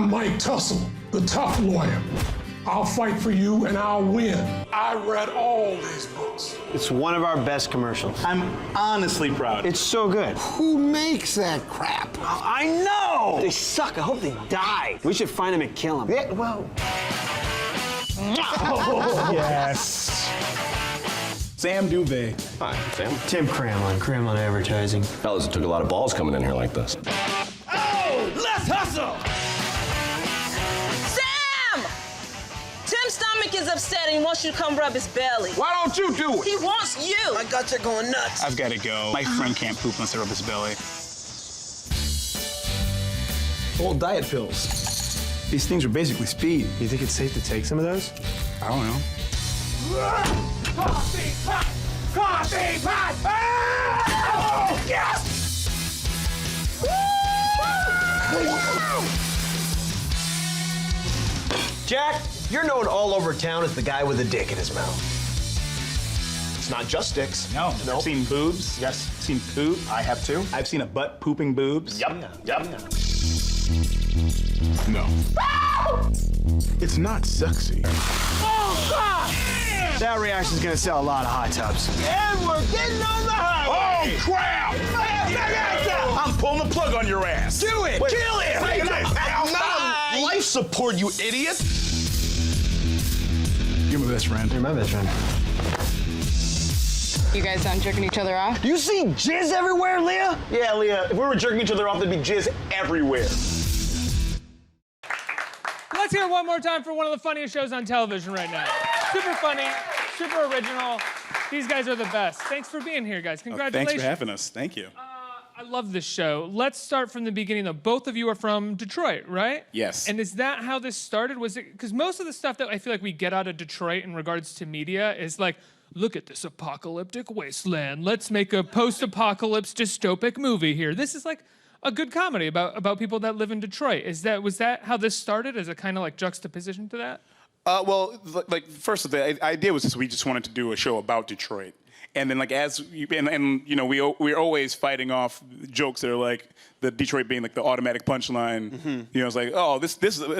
I'm Mike Tussle, the tough lawyer. I'll fight for you and I'll win. I read all these books. It's one of our best commercials. I'm honestly proud. It's so good. Who makes that crap? I know! They suck. I hope they die. We should find them and kill them. Yeah, well... Oh, yes. Sam Duvay. Hi, Sam. Tim Cramlin Advertising. Fellas, it took a lot of balls coming in here like this. Oh, let's hustle! Sam! Tim's stomach is upset and he wants you to come rub his belly. Why don't you do it? He wants you. My guts are going nuts. I've got to go. My friend can't poop unless I rub his belly. Old diet pills. These things are basically speed. You think it's safe to take some of those? I don't know. Coffee pot! Coffee pot! Oh, yes! Jack, you're known all over town as the guy with a dick in his mouth. It's not just dicks. No. Nope. I've seen boobs. Yes. I've seen poop. I have too. I've seen a butt pooping boobs. Yep. No. It's not sexy. That reaction's gonna sell a lot of hot tubs. And we're getting on the highway. Oh, crap! I'm pulling the plug on your ass. Do it! Kill it! I'm not on life support, you idiot! You're my best friend. You're my best friend. You guys done jerking each other off? Do you see jizz everywhere, Leah? Yeah, Leah, if we were jerking each other off, there'd be jizz everywhere. Let's hear it one more time for one of the funniest shows on television right now. Super funny, super original. These guys are the best. Thanks for being here, guys. Congratulations. Thanks for having us. Thank you. I love this show. Let's start from the beginning, though. Both of you are from Detroit, right? Yes. And is that how this started? Was it because most of the stuff that I feel like we get out of Detroit in regards to media is like, look at this apocalyptic wasteland. Let's make a post-apocalypse dystopic movie here. This is like a good comedy about people that live in Detroit. Was that how this started? As a kind of like juxtaposition to that? Well, like first of the idea was we just wanted to do a show about Detroit, and then like you know we're always fighting off jokes that are like the Detroit being like the automatic punchline. Mm-hmm. You know, it's like, oh, this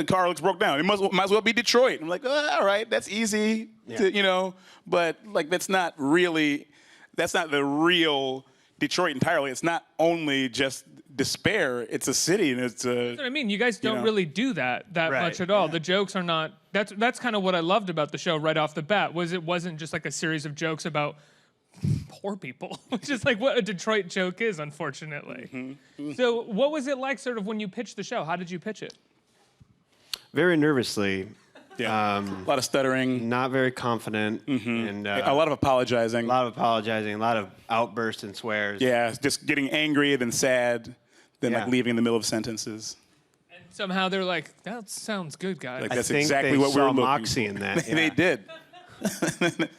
car looks broke down. It might as well be Detroit. I'm like, oh, all right, that's easy, you know, but like that's not the real Detroit entirely. It's not only just despair. It's a city, and it's a. That's what I mean. You guys don't really do that Right. much at all. The jokes are not. That's kind of what I loved about the show right off the bat. It wasn't just like a series of jokes about poor people, which is like what a Detroit joke is, unfortunately. Mm-hmm. So, what was it like, sort of, when you pitched the show? How did you pitch it? Very nervously. Yeah. A lot of stuttering. Not very confident. And A lot of apologizing. a lot of apologizing, a lot of outbursts and swears. Yeah, just getting angry, then sad, then like Yeah. leaving in the middle of sentences. And somehow they're like, that sounds good, guys. Like, I that's think exactly they what we saw were looking moxie in that. They yeah. did.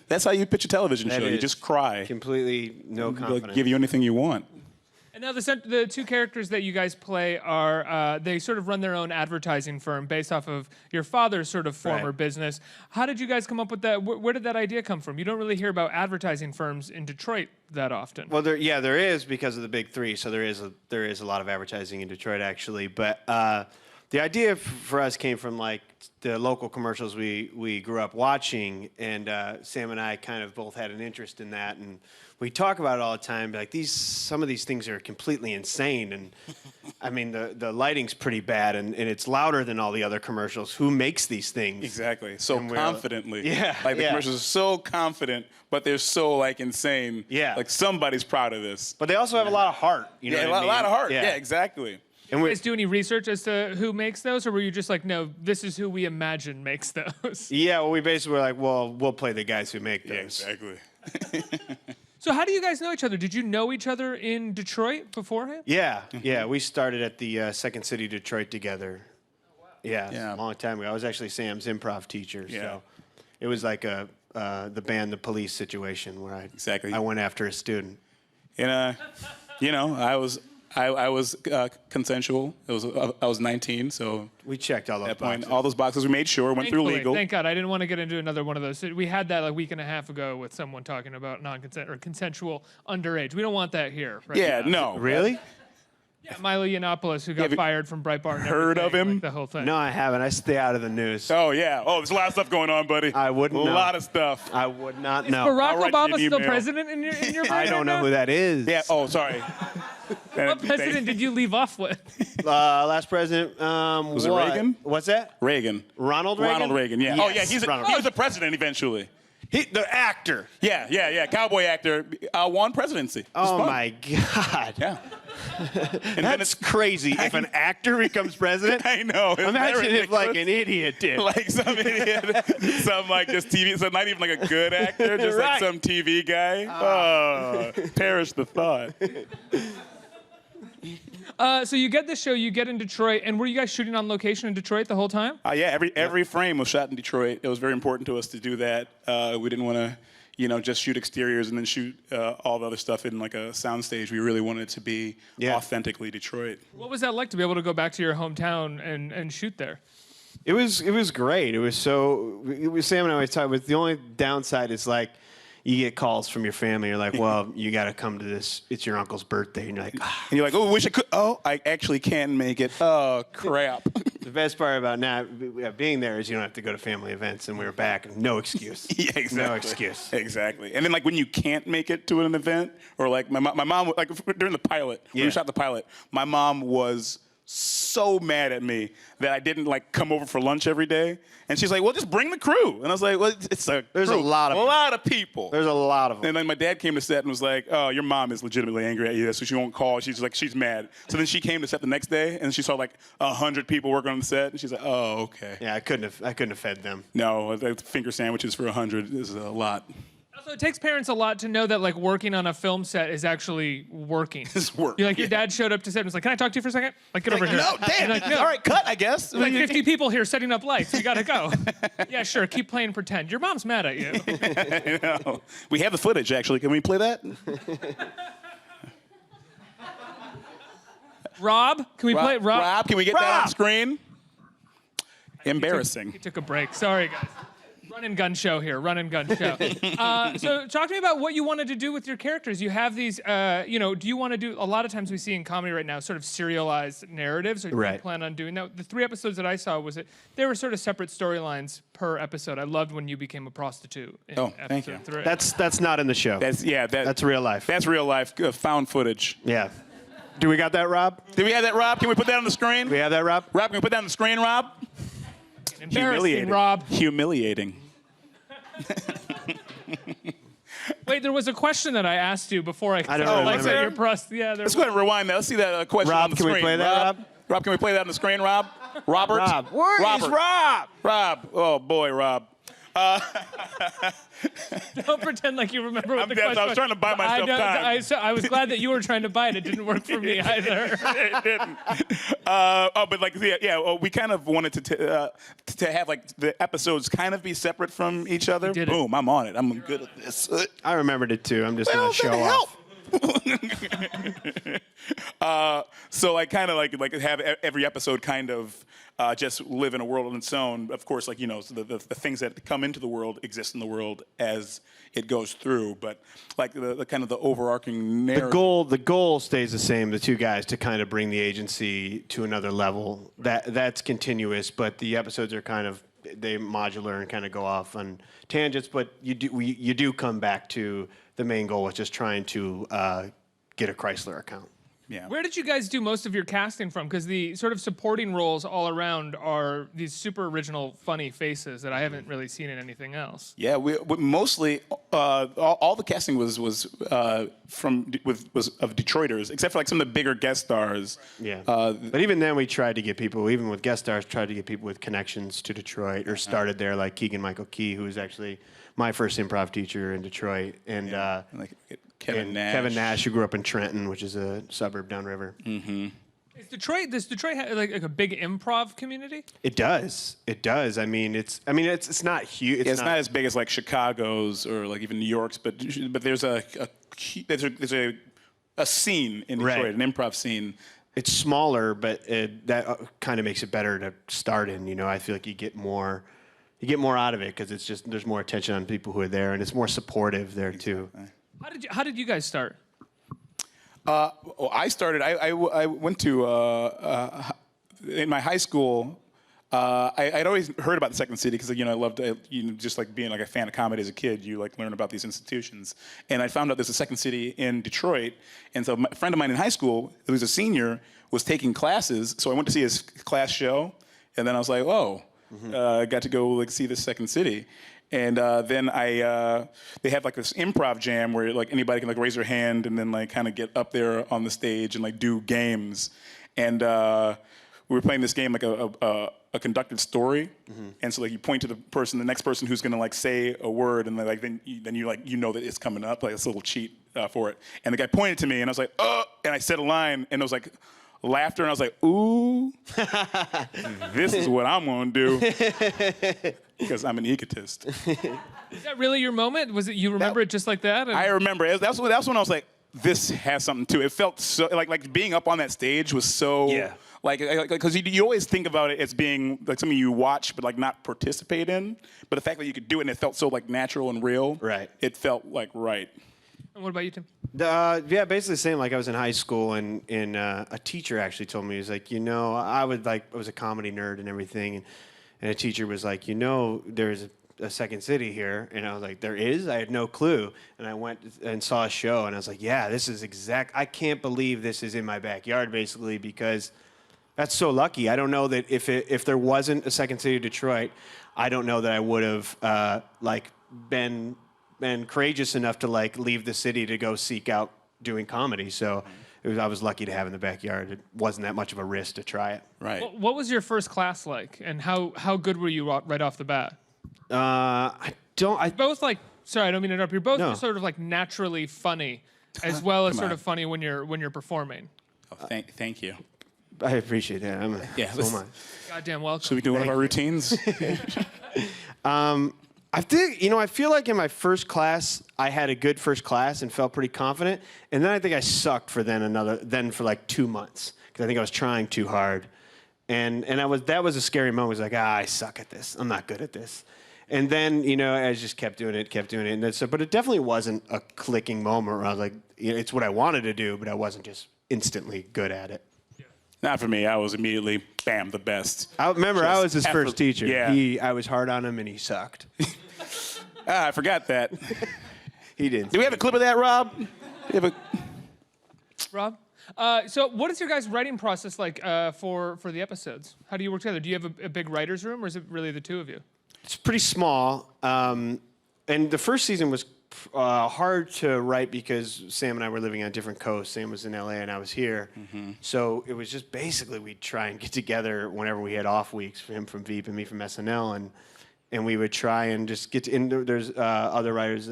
That's how you pitch a television That show. You is just cry. Completely no They'll confidence. give you anything you want. And now the two characters that you guys play are, they sort of run their own advertising firm based off of your father's sort of former Right. business. How did you guys come up with that? Where did that idea come from? You don't really hear about advertising firms in Detroit that often. Well, there is because of the big three. So there is a lot of advertising in Detroit actually. But the idea for us came from like the local commercials we grew up watching, and Sam and I kind of both had an interest in that, and we talk about it all the time. Like some of these things are completely insane, and I mean the lighting's pretty bad, and it's louder than all the other commercials. Who makes these things? Exactly. So confidently. Yeah. Like the yeah. commercials are so confident, but they're so like insane. Yeah. Like somebody's proud of this. But they also have a lot of heart. You know Yeah, what I a lot mean? of heart. Yeah, exactly. And Did you we guys do any research as to who makes those, or were you just like, no, this is who we imagine makes those? yeah, well, we basically were like, well, we'll play the guys who make those. Yeah, exactly. So how do you guys know each other? Did you know each other in Detroit beforehand? Yeah, yeah. We started at the Second City Detroit together. Oh, wow. Yeah, a long time ago. I was actually Sam's improv teacher. Yeah. So it was like the band, the police situation where Exactly. I went after a student. And you know, I was consensual. I was 19, so We checked all those at that point, boxes. all those boxes we made sure went through Thankfully, legal. Thank God. I didn't want to get into another one of those. We had that a week and a half ago with someone talking about non-consent or consensual underage. We don't want that here. Right Yeah, now. no. Really? Yeah, Milo Yiannopoulos, who got fired from Breitbart. And Heard of everything, him? like, the whole thing. No, I haven't. I stay out of the news. Oh, yeah. Oh, there's a lot of stuff going on, buddy. I wouldn't A know. lot of stuff. I would not know. Barack I'll write you Obama an still email. president in your brain I don't right know now? who that is. Yeah. Oh, sorry. What president did you leave off with? Last president. Was it Reagan? What's that? Reagan. Ronald Reagan? Ronald Reagan, yeah. Yes, Oh, yeah, he was a president eventually. The actor. Yeah. Cowboy actor. Won presidency. It was Oh, fun. my God. Yeah. And That's crazy. If an actor becomes president, I know. Isn't that imagine if like ridiculous? an idiot did. Like some idiot, some like just TV, so not even like a good actor, just like Right. some TV guy. Oh, perish the thought. So you get this show, you get in Detroit, and were you guys shooting on location in Detroit the whole time? Yeah, every frame was shot in Detroit. It was very important to us to do that. We didn't want to, just shoot exteriors and then shoot all the other stuff in like a soundstage. We really wanted it to be authentically Detroit. What was that like to be able to go back to your hometown and shoot there? It was great. It was Sam and I always talk about the only downside is like you get calls from your family. You're like, well, you got to come to this. It's your uncle's birthday. And you're like, ah. And you're like, oh, wish I could. Oh, I actually can make it. Oh, crap. The best part about now being there is you don't have to go to family events. And we were back. And no excuse. Yeah, exactly. No excuse. Exactly. And then like when you can't make it to an event, or like my mom, like during the pilot, when we shot the pilot, my mom was so mad at me that I didn't like come over for lunch every day. And she's like, well, just bring the crew. And I was like, well, it's a There's crew. a lot of people. There's a lot of them. And then my dad came to set and was like, oh, your mom is legitimately angry at you, so she won't call. She's mad. So then she came to set the next day, and she saw like 100 people working on the set, and she's like, oh, okay. Yeah, I couldn't have fed them. No, finger sandwiches for 100 is a lot. Also, it takes parents a lot to know that like working on a film set is actually working. It's work. You're like, your dad showed up to set and was like, can I talk to you for a second? Like, get over here. No, damn. Like, no. All right, cut, I guess. Like 50 people here setting up lights. We gotta go. Yeah, sure. Keep playing pretend. Your mom's mad at you. I know. We have the footage, actually. Can we play that? Rob, can we play Rob? Rob, can we get that on screen? Embarrassing. He took a break. Sorry, guys. Run and gun show here. Run and gun show. So talk to me about what you wanted to do with your characters. You have these, do you want to do, a lot of times we see in comedy right now, sort of serialized narratives. Or do you plan on doing that? The 3 episodes that I saw they were sort of separate storylines per episode. I loved when you became a prostitute in thank you. episode 3. That's not in the show. That's real life. That's real life, found footage. Yeah. Do we got that, Rob? Do we have that, Rob? Can we put that on the screen? We have that, Rob? Rob, can we put that on the screen, Rob? Embarrassing, Rob. Humiliating. Wait, there was a question that I asked you before I don't remember. Yeah, Let's go ahead and rewind that. Let's see that question Rob, on the can we screen. play that, Rob? Rob, can we play that on the screen, Rob? Robert? Rob. Where is Rob? Rob. Oh, boy, Rob. Don't pretend like you remember what the question was. I was trying to buy myself time. I was glad that you were trying to buy it. It didn't work for me either. It didn't. But like, we kind of wanted to have like the episodes kind of be separate from each other. did it. Boom, I'm on it. I'm good at this. I remembered it too. I'm just going to show off. So I kind of like have every episode kind of just live in a world on its own. Of course, like, so the things that come into the world exist in the world as it goes through. But like the kind of the overarching narrative. The goal stays the same. The two guys to kind of bring the agency to another level. That's continuous, but the episodes are kind of they modular and kind of go off on tangents. But you do come back to the main goal, which is trying to get a Chrysler account. Yeah. Where did you guys do most of your casting from? Because the sort of supporting roles all around are these super original, funny faces that I haven't really seen in anything else. Yeah, we mostly all the casting was of Detroiters, except for like some of the bigger guest stars. Yeah. But even then, we tried to get people, even with guest stars, tried to get people with connections to Detroit or started there, like Keegan-Michael Key, who was actually my first improv teacher in Detroit, and like Kevin Nash, who grew up in Trenton, which is a suburb downriver. Mm-hmm. Does Detroit have like a big improv community? It does. It does. I mean, it's not huge. It's not as big as like Chicago's or like even New York's, but there's a scene in Detroit, an improv scene. It's smaller, but that kind of makes it better to start in. I feel like you get more out of it because it's just there's more attention on people who are there, and it's more supportive there too. How did you guys start? Well, I started. I went to in my high school. I'd always heard about the Second City because I loved just like being like a fan of comedy as a kid. You like learn about these institutions, and I found out there's a Second City in Detroit. And so a friend of mine in high school, who was a senior, was taking classes. So I went to see his class show, and then I was like, oh, I got to go like see the Second City. And then they have like this improv jam where like anybody can like raise their hand and then like kind of get up there on the stage and like do games. And we were playing this game like a conducted story, and so like you point to the next person who's gonna like say a word, and then you know that it's coming up, like it's a little cheat for it. And the guy pointed to me, and I was like, oh, and I said a line, and it was like laughter, and I was like, ooh, this is what I'm gonna do, because I'm an egotist. Is that really your moment? Was it you remember it just like that? I remember it. That's when I was like, this has something to it. It felt so like being up on that stage was so. Yeah. Like, because you always think about it as being like something you watch but like not participate in. But the fact that you could do it and it felt so like natural and real, right? It felt like right. And what about you, Tim? Yeah, basically the same. Like I was in high school, and a teacher actually told me, he was like, I was a comedy nerd and everything, and a teacher was like, there's a Second City here, and I was like, there is? I had no clue, and I went and saw a show, and I was like, yeah, this is I can't believe this is in my backyard, basically, because. That's so lucky. I don't know that if there wasn't a Second City of Detroit, I don't know that I would have been courageous enough to like leave the city to go seek out doing comedy. So I was lucky to have it in the backyard. It wasn't that much of a risk to try it. Right. What was your first class like, and how good were you right off the bat? Both like. Sorry, I don't mean to interrupt. You're both sort of like naturally funny, as well as sort of funny when you're performing. Oh, thank you. I appreciate that. So am I. Goddamn welcome. Should we do one of our routines? I think, I feel like in my first class, I had a good first class and felt pretty confident. And then I think I sucked for for like 2 months. Because I think I was trying too hard. And that was a scary moment. It was like, I suck at this. I'm not good at this. And then, I just kept doing it. And but it definitely wasn't a clicking moment where I was like, it's what I wanted to do, but I wasn't just instantly good at it. Not for me. I was immediately, bam, the best. I was his first teacher. Yeah. I was hard on him, and he sucked. I forgot that. He didn't. Do we have a clip of that, Rob? Rob? So what is your guys' writing process like for the episodes? How do you work together? Do you have a big writer's room, or is it really the two of you? It's pretty small. And the first season was hard to write because Sam and I were living on different coasts. Sam was in LA and I was here. So it was just basically we'd try and get together whenever we had off weeks, for him from Veep and me from SNL, and we would try and just get to, there's other writers,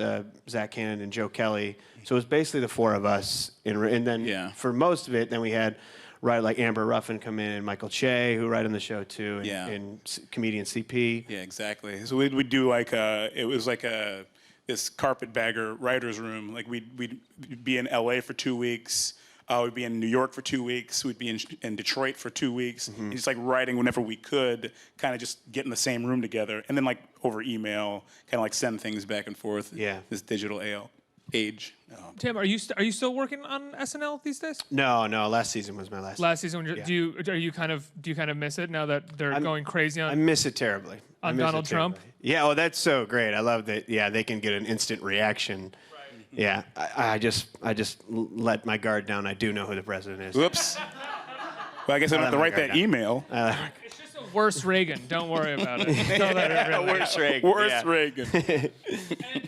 Zach Cannon and Joe Kelly. So it was basically the four of us. And then for most of it, then we had writer like Amber Ruffin come in and Michael Che, who write on the show too, and comedian CP. Yeah, exactly. So we'd do like it was like this carpetbagger writer's room. Like we'd be in LA for 2 weeks. We'd be in New York for 2 weeks. We'd be in Detroit for 2 weeks. And just like writing whenever we could, kind of just get in the same room together. And then like over email, kind of like send things back and forth. Yeah. This digital age. Tim, are you still working on SNL these days? No. Last season was my last. Last season, do you kind of miss it now that they're going crazy on? I miss it terribly. On Donald Trump. Yeah. Oh, that's so great. I love that. Yeah, they can get an instant reaction. Right. Yeah. I just let my guard down. I do know who the president is. Whoops. Well, I guess I don't have to write that email. It's just a worse Reagan. Don't worry about it. Worse Reagan. Worse Reagan.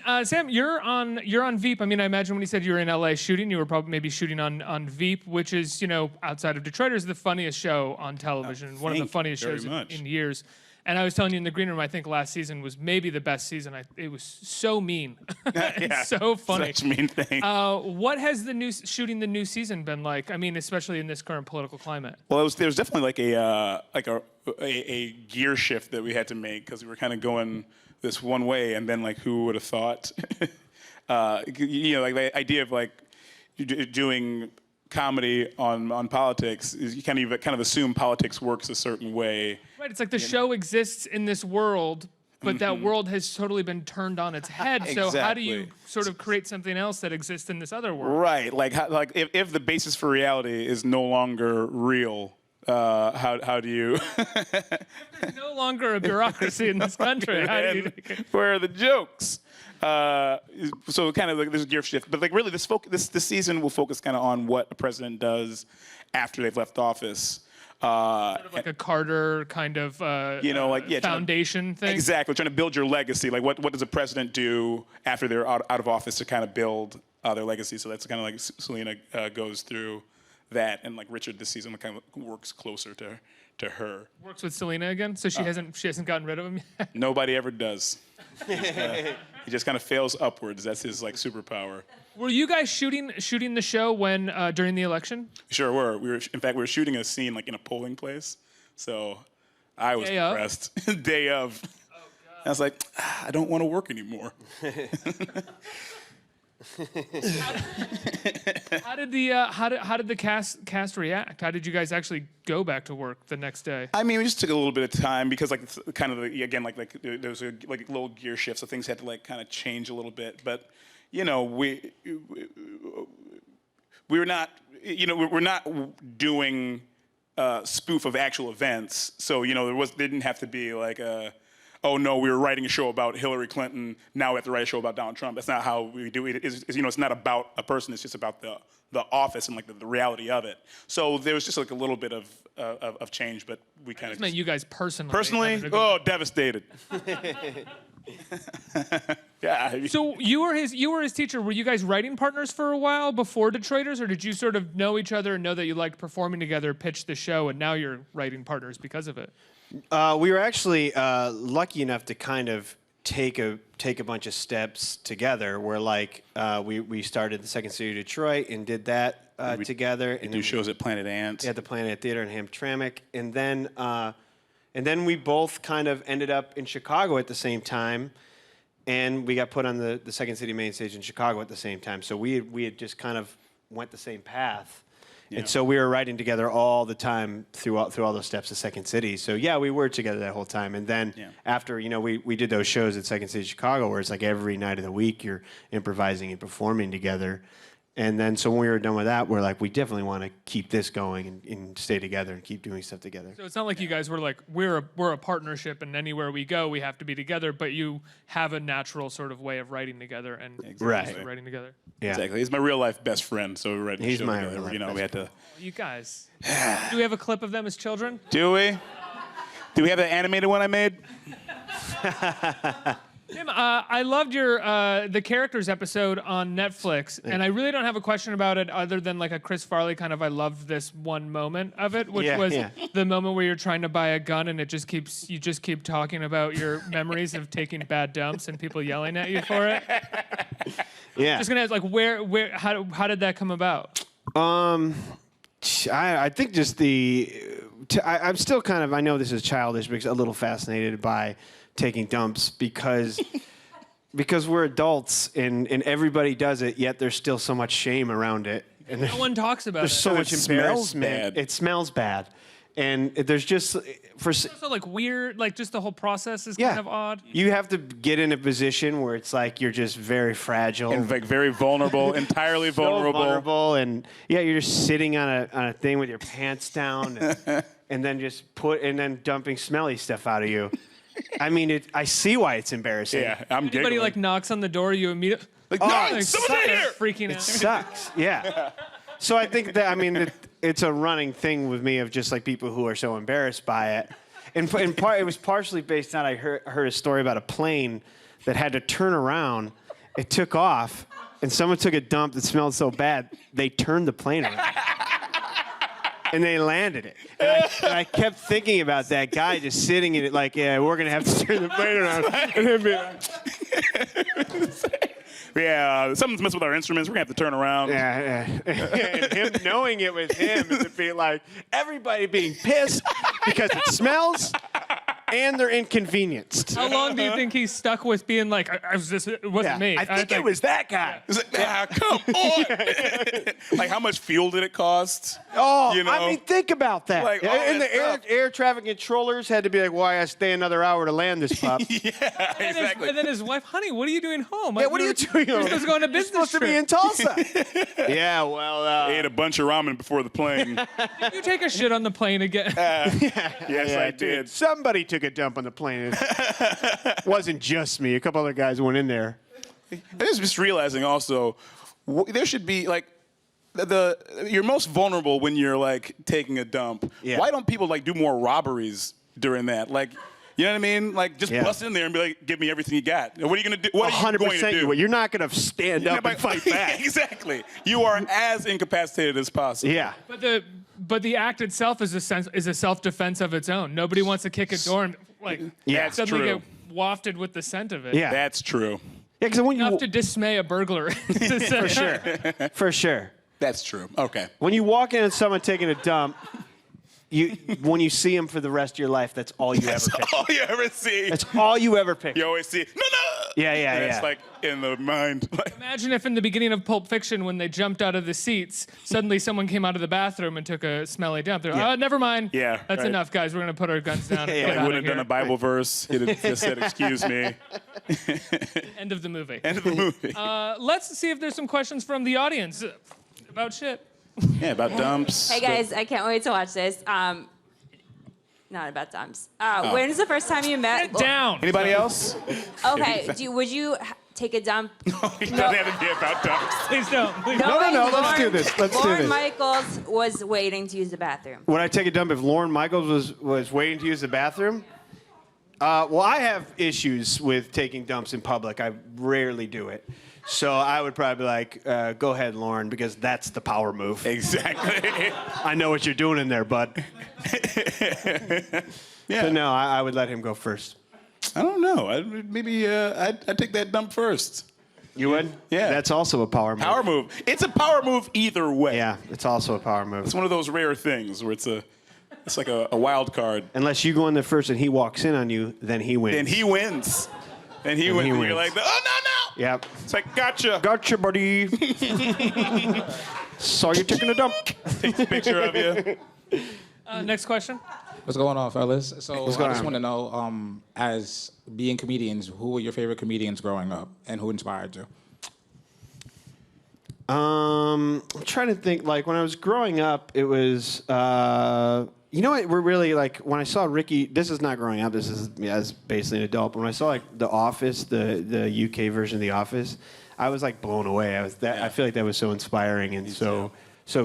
And, Sam, you're on Veep. I mean, I imagine when you said you were in LA shooting, you were probably maybe shooting on Veep, which is, outside of Detroit, is the funniest show on television. One of the funniest shows in years. And I was telling you in the green room, I think last season was maybe the best season. It was so mean and so funny. Such mean thing. What has shooting the new season been like? I mean, especially in this current political climate. Well, there was definitely like a gear shift that we had to make because we were kind of going this one way, and then like who would have thought? Like the idea of like doing comedy on politics is you kind of assume politics works a certain way. Right, it's like the show exists in this world but that world has totally been turned on its head. So how do you Exactly. sort of create something else that exists in this other world? Right, like if the basis for reality is no longer real, how do you? There's no longer a bureaucracy in this country. How do you? Where are the jokes? So kind of like this gear shift, but like really this season will focus kind of on what a president does after they've left office. Sort of like a Carter kind of foundation thing. Exactly, trying to build your legacy. Like what does a president do after they're out of office to kind of build their legacy? So that's kind of like Selena goes through that, and like Richard this season kind of works closer to her. Works with Selena again, so she hasn't gotten rid of him yet. Nobody ever does. He just kind of fails upwards. That's his like superpower. Were you guys shooting the show when during the election? Sure were. In fact, we were shooting a scene like in a polling place. So I was depressed. Day of. Oh, God. I was like, I don't want to work anymore. How did the cast react? How did you guys actually go back to work the next day? I mean, we just took a little bit of time because like kind of again like there was a like little gear shift, so things had to like kind of change a little bit. But you know, we're not doing spoof of actual events, so you know there didn't have to be like a. Oh no, we were writing a show about Hillary Clinton. Now we have to write a show about Donald Trump. That's not how we do it. It's not about a person. It's just about the office and like the reality of it. So there was just like a little bit of change, but we kind of meant you guys personally. Personally, oh, devastated. Yeah. So you were his teacher. Were you guys writing partners for a while before Detroiters, or did you sort of know each other and know that you liked performing together, pitch the show, and now you're writing partners because of it? We were actually lucky enough to kind of take a bunch of steps together. Where like we started the Second City of Detroit and did that together. And do shows at Planet Ant. At the Planet Theater in Hamtramck, and then we both kind of ended up in Chicago at the same time, and we got put on the Second City main stage in Chicago at the same time. So we had just kind of went the same path. Yeah. And so we were writing together all the time through all those steps of Second City. So yeah, we were together that whole time. And then after, we did those shows at Second City Chicago where it's like every night of the week you're improvising and performing together. And then so when we were done with that, we're like, we definitely want to keep this going and stay together and keep doing stuff together. So it's not like you guys were like, we're a partnership and anywhere we go, we have to be together, but you have a natural sort of way of writing together and writing together. Yeah. Exactly. He's my real life best friend, so we're writing a show my together. real life We had to. You guys, do we have a clip of them as children? Do we? Do we have that animated one I made? Tim, I loved your the characters episode on Netflix, and I really don't have a question about it other than like a Chris Farley kind of I loved this one moment of it, which was the moment where you're trying to buy a gun and you just keep talking about your memories of taking bad dumps and people yelling at you for it. Yeah. Just gonna ask, like how did that come about? I think just I'm still kind of, I know this is childish, but a little fascinated by taking dumps because we're adults and everybody does it, yet there's still so much shame around it. And no one talks about it. There's so much embarrassment. It smells bad. And there's just it's also like weird, like just the whole process is kind of odd. You have to get in a position where it's like you're just very fragile. And like very vulnerable, entirely vulnerable. So vulnerable, and you're just sitting on a thing with your pants down and then dumping smelly stuff out of you. I mean, I see why it's embarrassing. Yeah, I'm giggling. Anybody like knocks on the door, you immediately someone's here! Freaking out. It sucks. Yeah. So I think that it's a running thing with me of just like people who are so embarrassed by it. And in part, it was partially based on I heard a story about a plane that had to turn around. It took off, and someone took a dump that smelled so bad they turned the plane around. And they landed it. And I kept thinking about that guy just sitting in it like, yeah, we're going to have to turn the plane around. And then be like, yeah, something's messed with our instruments. We're going to have to turn around. Yeah. And him knowing it was him, it would be like everybody being pissed because it smells. and they're inconvenienced. How long do you think he's stuck with being like, it wasn't me? I think it was that guy. It's like, come on. Like, how much fuel did it cost? Oh, You know? I mean, think about that. Like, all and that the stuff. air traffic controllers had to be like, why I stay another hour to land this pup? Exactly. And then his wife, honey, what are you doing home? Yeah, what are you doing? You're supposed to go on a You're business supposed to be trip. in Tulsa. Yeah, well, I ate a bunch of ramen before the plane. Did you take a shit on the plane again? Yes, I did. Somebody took a dump on the plane. It wasn't just me. A couple other guys went in there. I was just realizing also, there should be like you're most vulnerable when you're like taking a dump. Yeah. Why don't people like do more robberies during that? Like, you know what I mean? Like, just bust in there and be like, "Give me everything you got." What are you gonna do? What are you going to do? You're not going to stand up and fight back. Exactly. You are as incapacitated as possible. Yeah. But the act itself is a self-defense of its own. Nobody wants to kick a door and That's suddenly true. get wafted with the scent of it. Yeah. That's true. Yeah, because when Enough you to dismay a burglar. for sure. That's true. Okay. When you walk in on someone taking a dump, when you see them for the rest of your life, that's all you ever picture. All you ever see. That's all you ever picture. You always see, no. Yeah, And yeah. it's like in the mind. Like, Imagine if in the beginning of Pulp Fiction, when they jumped out of the seats, suddenly someone came out of the bathroom and took a smelly dump. They're like, Yeah. oh, never mind. Yeah, That's right. enough, guys. We're going to put our guns down and Yeah, get yeah. out would of have done here. a Bible verse. He'd have just said, "Excuse me." End of the movie. End of the movie. Let's see if there's some questions from the audience about shit. Yeah, about dumps. Hey guys, I can't wait to watch this. Not about dumps. When's the first time you met? Get down. Anybody else? Okay. Would you take a dump? It doesn't have to be about dumps. Please don't. Please No, don't. no, let's do this. Let's do Lorne this. Michaels was waiting to use the bathroom. When I take a dump, if Lauren Michaels was waiting to use the bathroom, well, I have issues with taking dumps in public. I rarely do it. So I would probably be like, go ahead, Lauren, because that's the power move. Exactly. I know what you're doing in there, bud. Yeah. So no, I would let him go first. I don't know. I'd take that dump first. You would? Yeah. That's also a power move. Power move. It's a power move either way. Yeah, it's also a power move. It's one of those rare things where it's like a wild card. Unless you go in there first and he walks in on you, then he wins. Then he wins. And he wins. he And wins. you're like, oh, no. Yep. It's like, gotcha. Gotcha, buddy. Saw you taking a dump. Takes a picture of you. Next question. What's going on, fellas? So going I just on? want to know, as being comedians, who were your favorite comedians growing up, and who inspired you? I'm trying to think. Like when I was growing up, it was. You know what? We're really like when I saw Ricky. This is not growing up. This is as basically an adult. But when I saw like The Office, the UK version of The Office, I was like blown away. I feel like that was so inspiring and so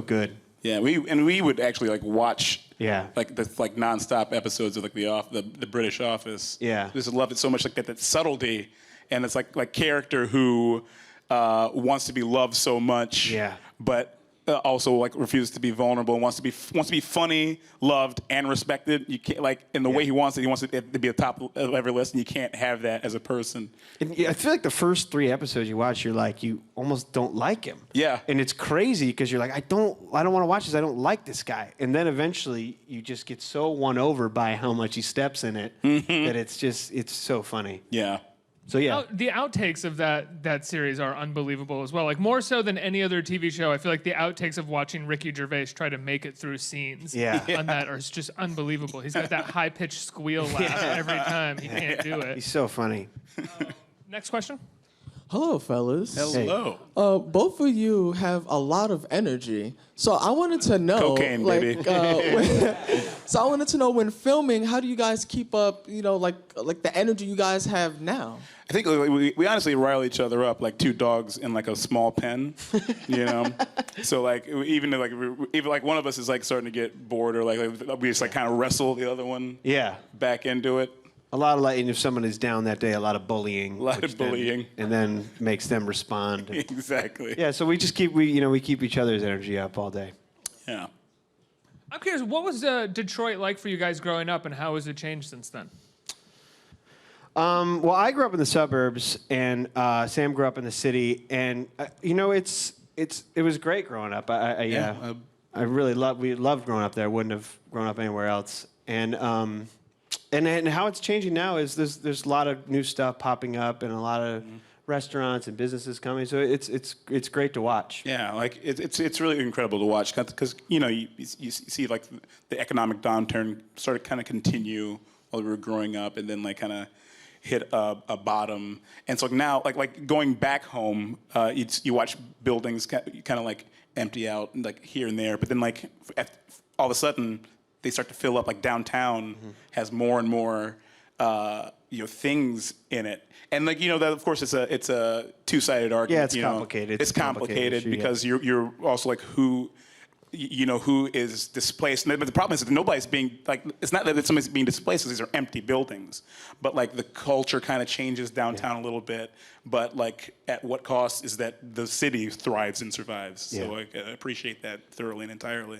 good. Yeah, we would actually like watch Yeah. like the nonstop episodes of like the British Office. Yeah. Just love it so much, like that subtlety, and it's like character who wants to be loved so much. Yeah. But also like refuses to be vulnerable and wants to be funny, loved, and respected. You can't like in the way he wants it. He wants it to be a top of every list, and you can't have that as a person. And I feel like the first 3 episodes you watch, you're like, you almost don't like him. Yeah. And it's crazy because you're like, I don't want to watch this. I don't like this guy. And then eventually you just get so won over by how much he steps in it that it's so funny. Yeah. So yeah. The outtakes of that series are unbelievable as well. Like more so than any other TV show, I feel like the outtakes of watching Ricky Gervais try to make it through scenes on that are just unbelievable. He's got that high-pitched squeal laugh every time. He can't do it. He's so funny. Next question. Hello, fellas. Hello. Both of you have a lot of energy, so I wanted to know, Cocaine, baby. so I wanted to know when filming, how do you guys keep up, like the energy you guys have now? I think we honestly rile each other up like 2 dogs in like a small pen, you know. So like even like one of us is like starting to get bored or like we just like kind of wrestle the other one back into it. A lot of like, and if someone is down that day, a lot of bullying. A lot of bullying. And then makes them respond. Exactly. Yeah, so we just keep each other's energy up all day. Yeah. I'm curious, what was Detroit like for you guys growing up, and how has it changed since then? Well, I grew up in the suburbs, and Sam grew up in the city, and it was great growing up. We loved growing up there. I wouldn't have grown up anywhere else. And And how it's changing now is there's a lot of new stuff popping up and a lot of restaurants and businesses coming. So it's great to watch. Yeah, like it's really incredible to watch because you see like the economic downturn started kind of continue while we were growing up, and then like kind of hit a bottom. And so now like going back home, you watch buildings kind of like empty out like here and there, but then like all of a sudden they start to fill up. Like downtown has more and more things in it. And like that, of course, it's a two-sided argument. Yeah, it's complicated. It's complicated because you're also like who is displaced. But the problem is that nobody's being like. It's not that somebody's being displaced because these are empty buildings. But like the culture kind of changes downtown a little bit. But like at what cost is that the city thrives and survives? Yeah. So I appreciate that thoroughly and entirely.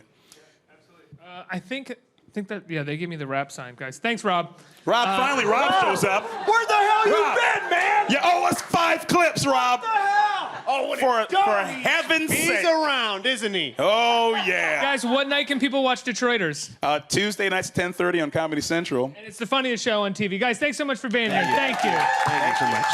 I think that they gave me the rap sign, guys. Thanks, Rob. Finally, Rob shows up. Where the hell you been, man? You owe us 5 clips, Rob. What the hell? Oh, For heaven's sake. He's around, isn't he? Oh, yeah. Guys, what night can people watch Detroiters? Tuesday nights at 10:30 on Comedy Central. And it's the funniest show on TV. Guys, thanks so much for being here. Thank you. Thank you so much.